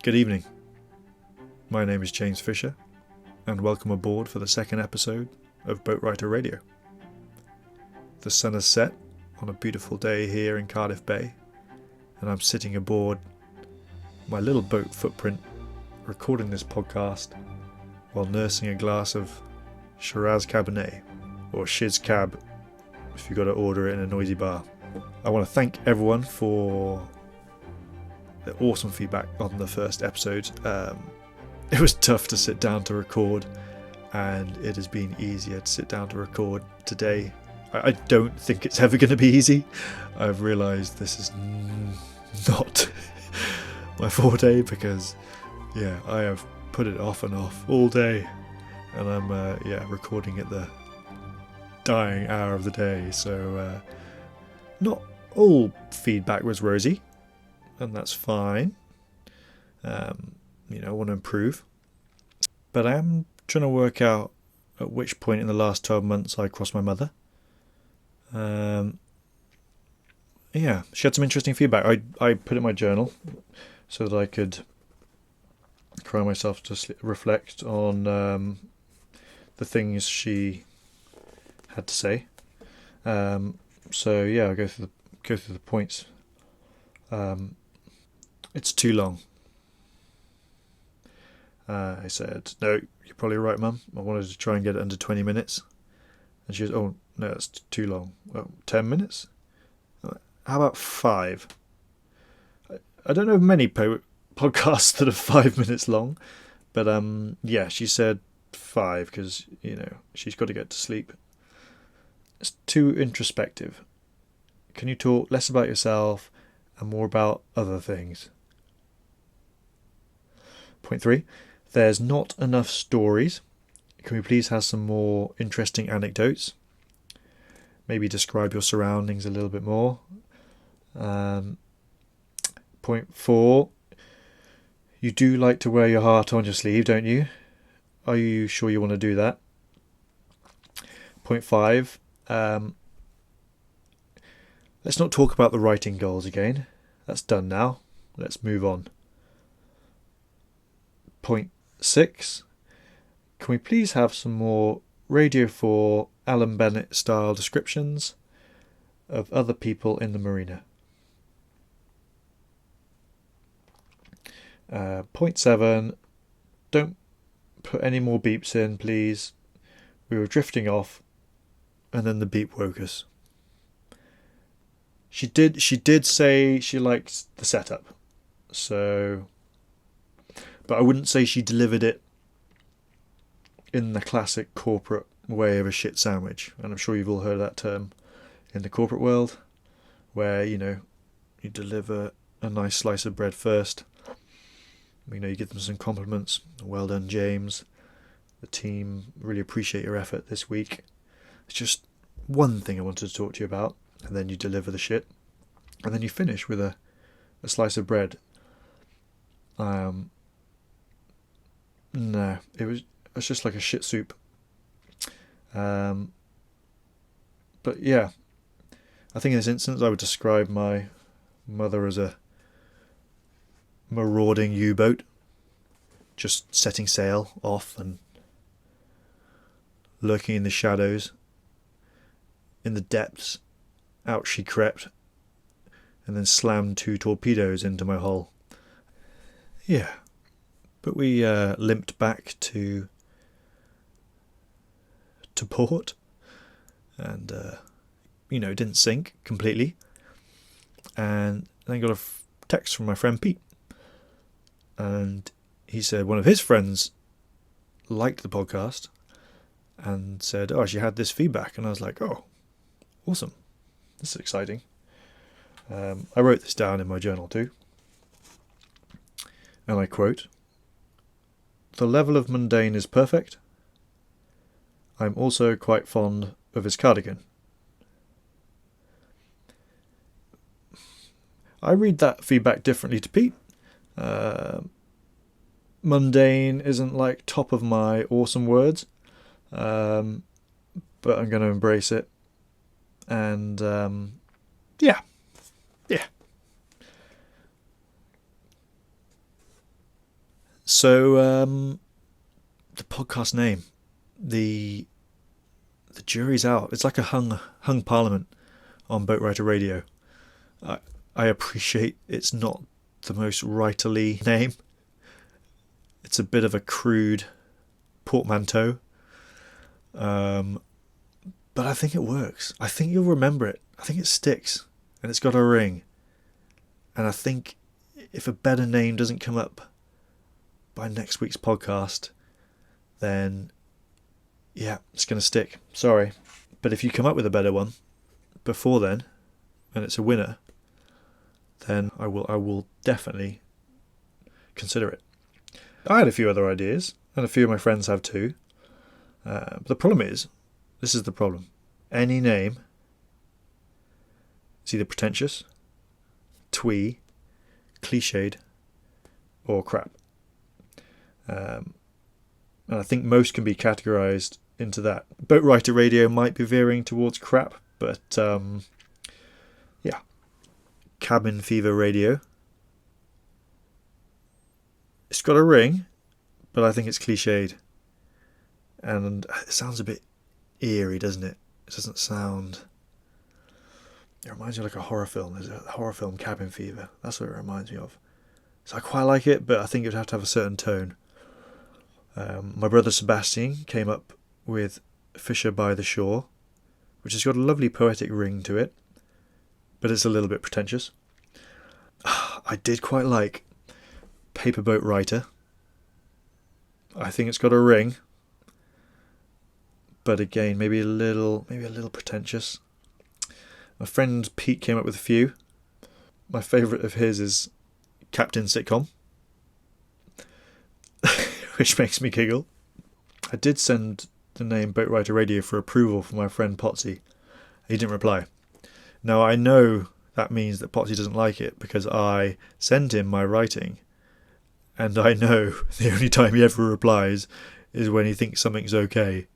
Good evening. My name is James Fisher, and welcome aboard for the second episode of Boatwriter Radio. The sun has set on a beautiful day here in Cardiff Bay, and I'm sitting aboard my little boat footprint recording this podcast while nursing a glass of Shiraz Cabernet, or Shiz Cab if you've got to order it in a noisy bar. I want to thank everyone for the awesome feedback on the first episode. It was tough to sit down to record, and it has been easier to sit down to record today. I don't think it's ever going to be easy. I've realised this is not my forte because, I have put it off and off all day, and I'm recording at the dying hour of the day. So not all feedback was rosy, and that's fine. I want to improve, but I am trying to work out at which point in the last 12 months I crossed my mother. She had some interesting feedback. I put it in my journal so that I could cry myself to sleep, reflect on the things she had to say. I'll go through the points. It's too long. I said, no, you're probably right, Mum. I wanted to try and get it under 20 minutes. And she goes, oh, no, that's too long. Well, 10 minutes? How about 5? I don't know of many podcasts that are 5 minutes long. But, she said 5 because, she's got to get to sleep. It's too introspective. Can you talk less about yourself and more about other things? Point 3. There's not enough stories. Can we please have some more interesting anecdotes? Maybe describe your surroundings a little bit more. Point 4. You do like to wear your heart on your sleeve, don't you? Are you sure you want to do that? Point 5. Let's not talk about the writing goals again. That's done now. Let's move on. Point 6. Can we please have some more Radio 4 Alan Bennett style descriptions of other people in the marina? Point 7. Don't put any more beeps in, please. We were drifting off, and then the beep woke us. She did say she liked the setup, so, but I wouldn't say she delivered it in the classic corporate way of a shit sandwich. And I'm sure you've all heard that term in the corporate world, where you deliver a nice slice of bread first. You give them some compliments. Well done, James. The team really appreciate your effort this week. It's just one thing I wanted to talk to you about, and then you deliver the shit, and then you finish with a slice of bread. No, it's just like a shit soup. But yeah, I think in this instance I would describe my mother as a marauding U-boat, just setting sail off and lurking in the shadows. In the depths, out she crept, and then slammed 2 torpedoes into my hull. Yeah, but we limped back to port, and it didn't sink completely. And then I got a text from my friend Pete, and he said one of his friends liked the podcast and said, oh, she had this feedback, and I was like, oh, awesome, this is exciting. I wrote this down in my journal too, and I quote, "The level of mundane is perfect. I'm also quite fond of his cardigan." I read that feedback differently to Pete. Mundane isn't like top of my awesome words, but I'm going to embrace it. And yeah. So the podcast name, the jury's out. It's like a hung parliament on Boatwriter Radio. I appreciate it's not the most writerly name. It's a bit of a crude portmanteau. But I think it works. I think you'll remember it. I think it sticks. And it's got a ring. And I think if a better name doesn't come up by next week's podcast, then yeah, it's going to stick. Sorry. But if you come up with a better one before then, and it's a winner, then I will definitely consider it. I had a few other ideas, and a few of my friends have too. But the problem is, this is the problem. Any name is either pretentious, twee, cliched, or crap. And I think most can be categorised into that. Boatwriter Radio might be veering towards crap, but yeah. Cabin Fever Radio. It's got a ring, but I think it's cliched. And it sounds a bit eerie, doesn't it? It doesn't sound... It reminds me of like a horror film. There's a horror film, Cabin Fever. That's what it reminds me of. So I quite like it, but I think it would have to have a certain tone. My brother Sebastian came up with Fisher by the Shore, which has got a lovely poetic ring to it, but it's a little bit pretentious. I did quite like Paperboat Writer. I think it's got a ring, but again, maybe a little pretentious. My friend Pete came up with a few. My favourite of his is Captain Sitcom, which makes me giggle. I did send the name Boatwriter Radio for approval for my friend Potsy. He didn't reply. Now I know that means that Potsy doesn't like it because I send him my writing, and I know the only time he ever replies is when he thinks something's okay.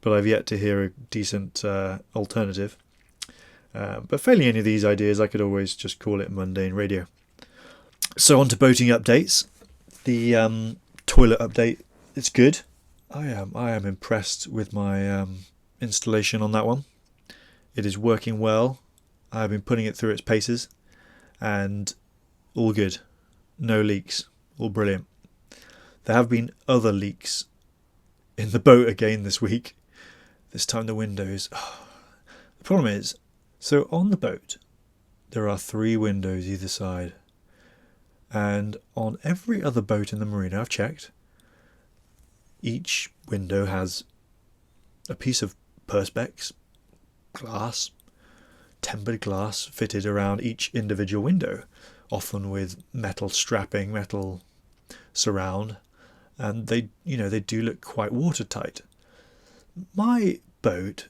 But I've yet to hear a decent alternative. But failing any of these ideas, I could always just call it mundane radio. So on to boating updates. The toilet update, it's good. I am impressed with my installation on that one. It is working well. I've been putting it through its paces, and all good. No leaks. All brilliant. There have been other leaks in the boat again this week. This time the windows. The problem is, so on the boat, there are 3 windows either side. And on every other boat in the marina I've checked, each window has a piece of perspex, glass, tempered glass fitted around each individual window, often with metal strapping, metal surround, and they do look quite watertight. My boat,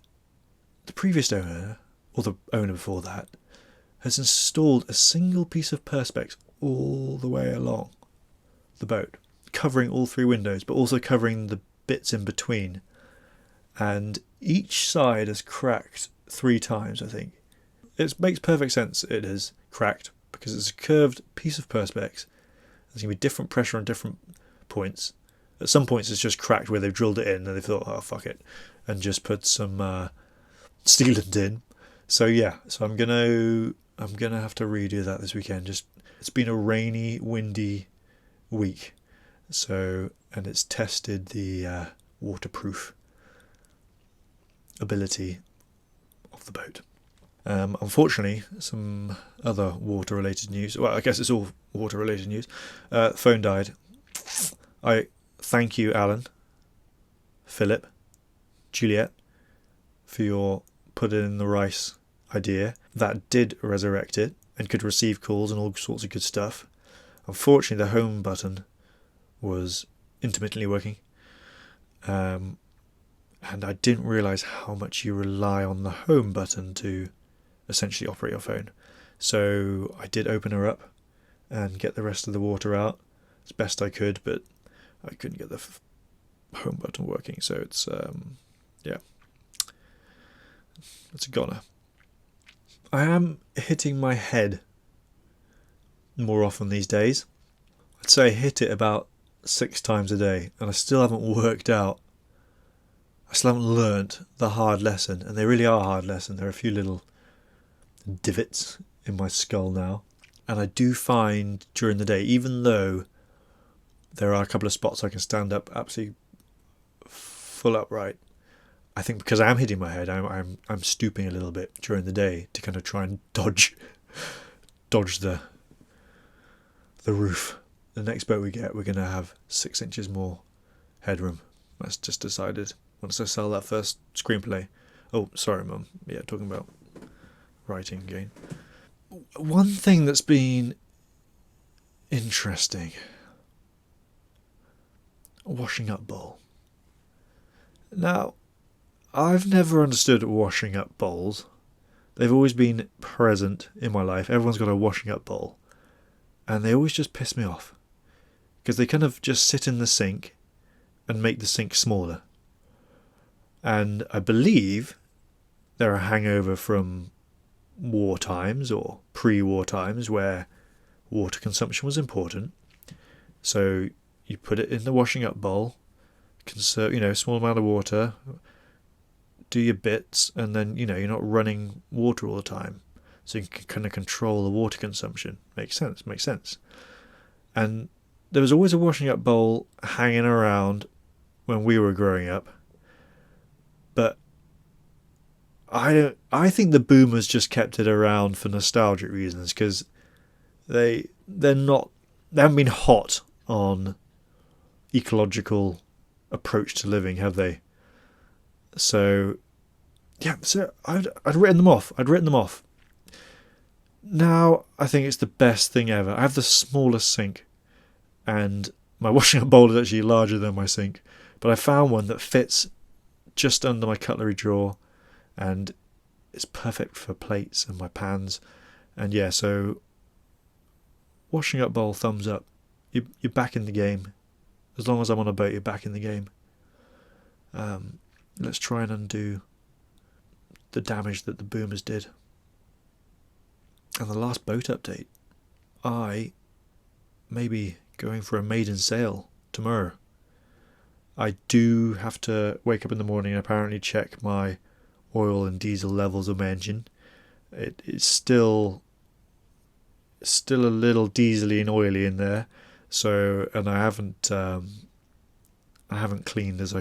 the previous owner, or the owner before that, has installed a single piece of perspex all the way along the boat, covering all 3 windows, but also covering the bits in between. And each side has cracked 3 times, I think. It makes perfect sense it has cracked, because it's a curved piece of perspex. There's going to be different pressure on different points. At some points it's just cracked where they've drilled it in and they've thought, oh fuck it, and just put some sealant in. So yeah, so I'm gonna have to redo that this weekend. It's been a rainy, windy week, so, and it's tested the waterproof ability of the boat. Unfortunately, some other water-related news. Well, I guess it's all water-related news. Phone died. I thank you, Alan, Philip, Juliet, for your put it in the rice idea. That did resurrect it and could receive calls and all sorts of good stuff. Unfortunately, the home button was intermittently working. And I didn't realise how much you rely on the home button to essentially operate your phone. So I did open her up and get the rest of the water out as best I could, but I couldn't get the home button working. So it's, it's a goner. I am hitting my head more often these days. I'd say I hit it about 6 times a day, and I still haven't worked out. I still haven't learnt the hard lesson, and they really are a hard lesson. There are a few little divots in my skull now, and I do find during the day, even though there are a couple of spots I can stand up absolutely full upright, I think because I am hitting my head, I'm stooping a little bit during the day to kind of try and dodge the roof. The next boat we get, we're going to have 6 inches more headroom. That's just decided. Once I sell that first screenplay. Oh, sorry, Mum. Yeah, talking about writing again. One thing that's been interesting. A washing up bowl. Now, I've never understood washing up bowls. They've always been present in my life. Everyone's got a washing up bowl. And they always just piss me off. Because they kind of just sit in the sink and make the sink smaller. And I believe they're a hangover from war times or pre-war times where water consumption was important. So you put it in the washing up bowl, conserve, small amount of water, do your bits, and then, you're not running water all the time. So you can kind of control the water consumption. Makes sense. And there was always a washing up bowl hanging around when we were growing up. But I think the boomers just kept it around for nostalgic reasons, because they haven't been hot on ecological approach to living, have they? So I'd written them off. Now I think it's the best thing ever. I have the smallest sink, and my washing up bowl is actually larger than my sink, but I found one that fits just under my cutlery drawer, and it's perfect for plates and my pans. And yeah, so washing up bowl, thumbs up. You're back in the game. As long as I'm on a boat, you're back in the game. Let's try and undo the damage that the boomers did. And the last boat update. I may be going for a maiden sail tomorrow. I do have to wake up in the morning and apparently check my oil and diesel levels of my engine. It's still a little diesely and oily in there. So, and I haven't cleaned it as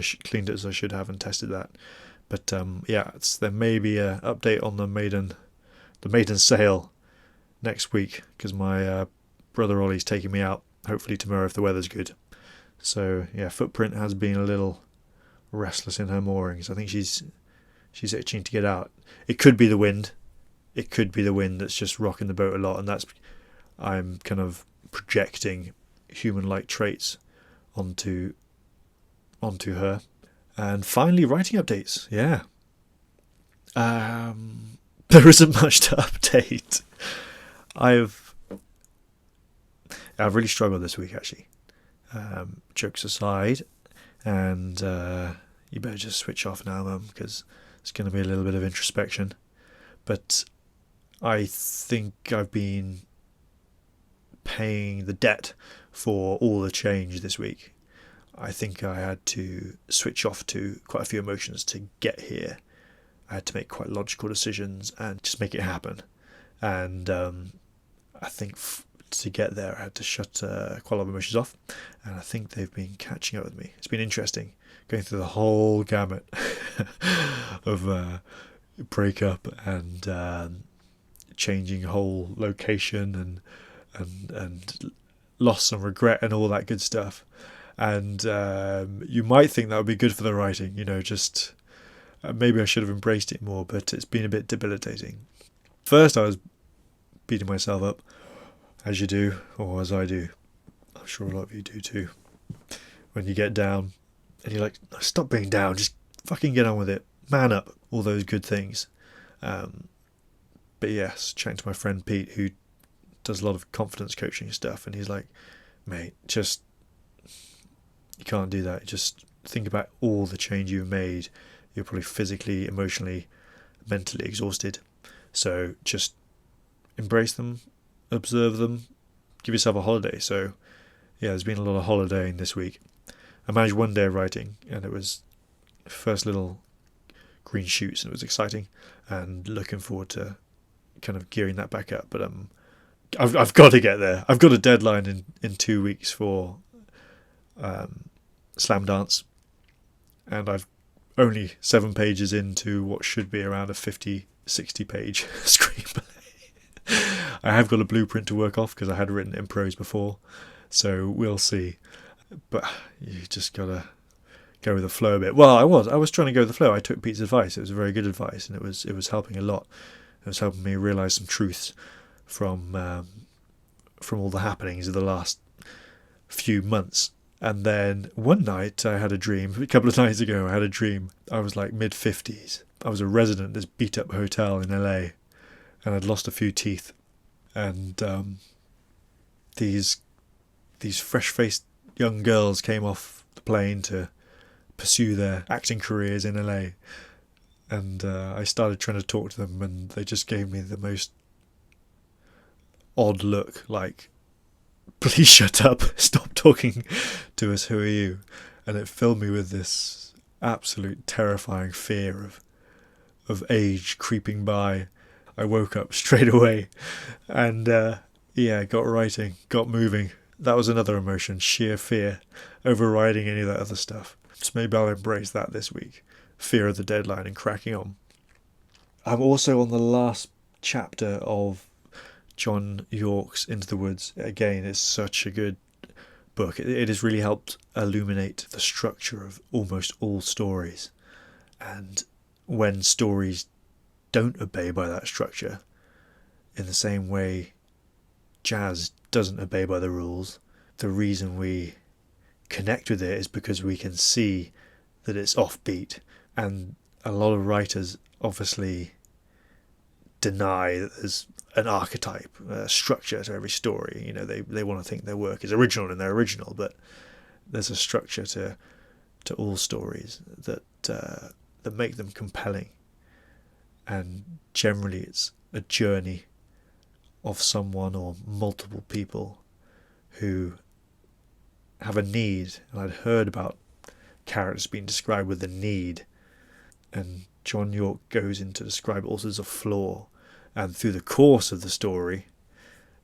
I should have and tested that. But there may be a update on the maiden sail next week, because my brother Ollie's taking me out hopefully tomorrow if the weather's good. So yeah, Footprint has been a little restless in her moorings. I think she's itching to get out. It could be the wind. It could be the wind that's just rocking the boat a lot, and I'm kind of projecting human-like traits onto her. And finally, writing updates. Yeah. There isn't much to update. I've really struggled this week, actually. Jokes aside, and you better just switch off now, Mum, because it's going to be a little bit of introspection. But I think I've been paying the debt for all the change this week. I think I had to switch off to quite a few emotions to get here. I had to make quite logical decisions and just make it happen. And I think to get there, I had to shut quite a lot of emotions off. And I think they've been catching up with me. It's been interesting going through the whole gamut of breakup and changing whole location and loss and regret and all that good stuff. And you might think that would be good for the writing, just maybe I should have embraced it more, but it's been a bit debilitating. First I was beating myself up, as you do, or as I do. I'm sure a lot of you do too. When you get down and you're like, stop being down, just fucking get on with it, man up, all those good things. But yes, chatting to my friend Pete, who does a lot of confidence coaching stuff, and he's like, mate, you can't do that. Just think about all the change you've made. You're probably physically, emotionally, mentally exhausted. So just embrace them, observe them, give yourself a holiday. So yeah, there's been a lot of holidaying this week. I managed one day of writing, and it was first little green shoots, and it was exciting, and looking forward to kind of gearing that back up. But I've got to get there. I've got a deadline in 2 weeks for Slam Dance, and I've only 7 pages into what should be around a 50-60 page screenplay. I have got a blueprint to work off because I had written it in prose before, so we'll see. But you just gotta go with the flow a bit. Well, I was trying to go with the flow. I took Pete's advice. It was very good advice, and it was helping a lot. It was helping me realise some truths from all the happenings of the last few months. And then one night I had a dream. A couple of nights ago I had a dream. I was like mid-50s. I was a resident at this beat-up hotel in LA, and I'd lost a few teeth. And these fresh-faced young girls came off the plane to pursue their acting careers in LA. And I started trying to talk to them, and they just gave me the most odd look, like, please shut up, stop talking to us, who are you? And it filled me with this absolute terrifying fear of age creeping by. I woke up straight away and got writing, got moving. That was another emotion, sheer fear, overriding any of that other stuff. So maybe I'll embrace that this week. Fear of the deadline and cracking on. I'm also on the last chapter of John Yorke's Into the Woods. Again, it's such a good book. It has really helped illuminate the structure of almost all stories. And when stories don't obey by that structure, in the same way jazz doesn't obey by the rules, the reason we connect with it is because we can see that it's offbeat. And a lot of writers obviously deny that there's an archetype, a structure to every story. You know, they want to think their work is original and they're original, but there's a structure to all stories that make them compelling. And generally it's a journey of someone or multiple people who have a need. And I'd heard about characters being described with a need, and John Yorke goes in to describe it also as a flaw. And through the course of the story,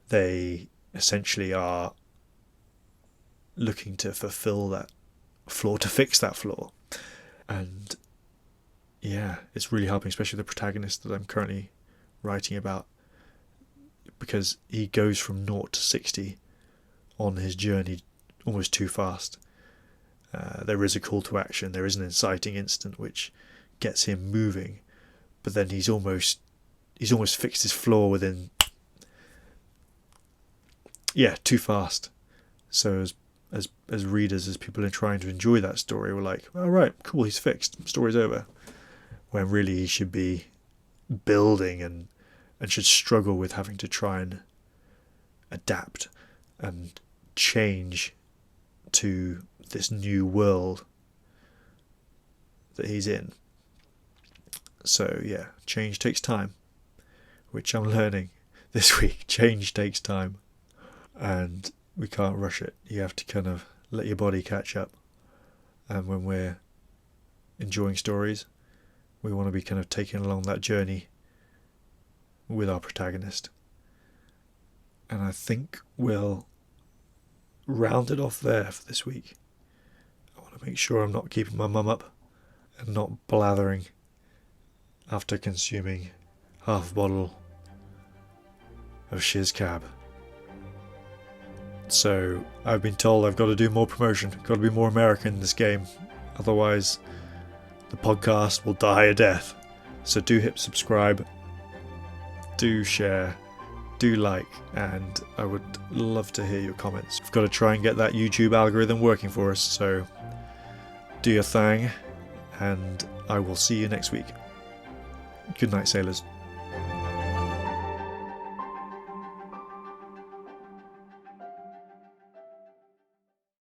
they essentially are looking to fulfill that flaw, to fix that flaw. And yeah, it's really helping, especially the protagonist that I'm currently writing about, because he goes from 0 to 60 on his journey almost too fast. There is a call to action, there is an inciting incident which gets him moving, but then he's almost fixed his flaw within too fast. So as readers, as people are trying to enjoy that story, we're like, all right, cool, he's fixed, story's over, when really he should be building and should struggle with having to try and adapt and change to this new world that he's in. So yeah, change takes time, which I'm learning this week. Change takes time, and we can't rush it. You have to kind of let your body catch up. And when we're enjoying stories, we want to be kind of taken along that journey with our protagonist. And I think we'll round it off there for this week. I want to make sure I'm not keeping my mum up and not blathering after consuming half a bottle of shiz cab. So I've been told I've got to do more promotion, got to be more American in this game, otherwise the podcast will die a death. So do hit subscribe, do share, do like, and I would love to hear your comments. We've got to try and get that YouTube algorithm working for us, so do your thing, and I will see you next week. Good night, sailors.